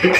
ఓం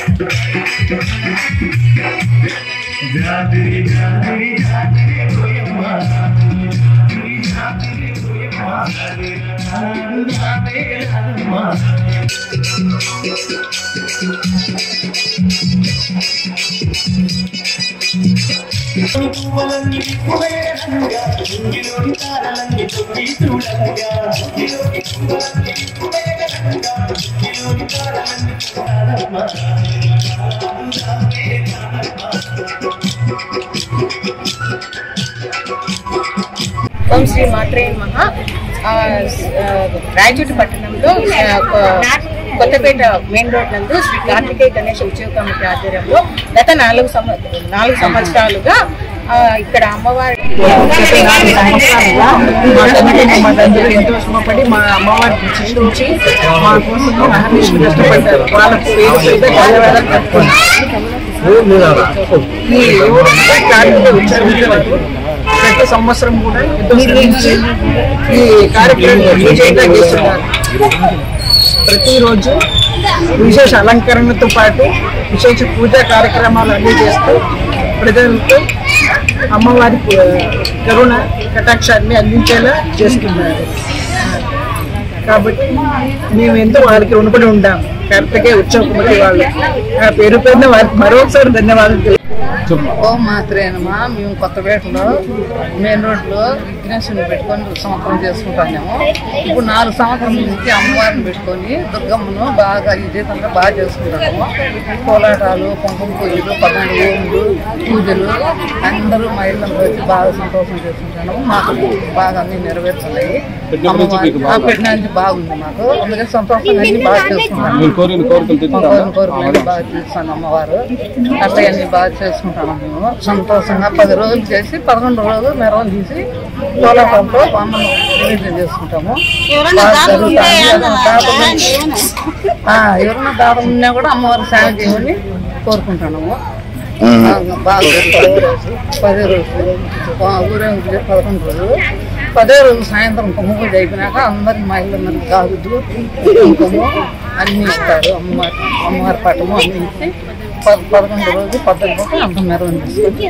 శ్రీ మాత్రే నమః. రాయచోటి పట్టణంలో Kothapeta main road నందు శ్రీ కార్తికేయ గణేష్ ఉత్సవ కమిటీ ఆధ్వర్యంలో గత 4 సంవత్సరాలుగా ఇక్కడ అమ్మవారి ఎంతో శ్రమపడి మా అమ్మవారికి చూసి మా కోసం కష్టపడ్డారు. వాళ్ళకు ప్రతి సంవత్సరం కూడా ఈ కార్యక్రమం విజయంగా చేస్తున్నారు. ప్రతిరోజు విశేష అలంకరణతో పాటు విశేష పూజా కార్యక్రమాలు అన్నీ చేస్తూ ప్రజలకు అమ్మవారి కరుణ కటాక్షాన్ని అందించేలా చేస్తున్నారు. కాబట్టి మేము ఎంతో వారికి రుణపడి ఉంటాం. కార్తికేయ ఉత్సవ కమిటీ వాళ్ళు ఆ పేరు పేరున వారికి మరోసారి ధన్యవాదాలు. ఓం మాత్రేనమా. మేము కొత్తపేటలో మెయిన్ రోడ్లో విఘ్నేశ్వరుని పెట్టుకొని సంవత్సరం చేసుకుంటున్నాము. ఇప్పుడు 4 సంవత్సరాల నుంచి అమ్మవారిని పెట్టుకొని దుర్గమ్మను బాగా విజేతంగా బాగా చేసుకుంటాము. కోలాటాలు, కుంకుమ పూజలు, 11 ఓములు, పూజలు అందరూ మహిళలందరూ వచ్చి బాగా సంతోషం చేసుకుంటున్నాము. మాకు బాగా అన్ని నెరవేరుతున్నాయి. అమ్మవారి పెట్టిన నుంచి బాగుంది మాకు. అందుకే సంతోషంగా అన్ని బాగా చేసుకుంటాము. కోరికలు బాగా తీస్తాను అమ్మవారు. అట్లా అన్ని బాగా చేసుకుంటాము. మేము సంతోషంగా 10 రోజులు చేసి 11 రోజులు మెరవలు తీసి కోలాటంతో అమ్మను నివేదన చేసుకుంటాము. ఎవరైనా దాతం ఉన్నా కూడా అమ్మవారికి సాయం చేయమని కోరుకుంటున్నాము. బాగా 10 రోజులు ఊరేగింపు 11 రోజులు 10వ రోజు సాయంత్రం కుంకుమ అయిపోయినాక అందరికి మహిళలందరికీ గాజులు, కుంకుమ అన్నీ ఇస్తారు. అమ్మవారి పట్టము అన్నీ ఇచ్చి 11 రోజు 10 రోజు అంత మెరవని తీసుకొని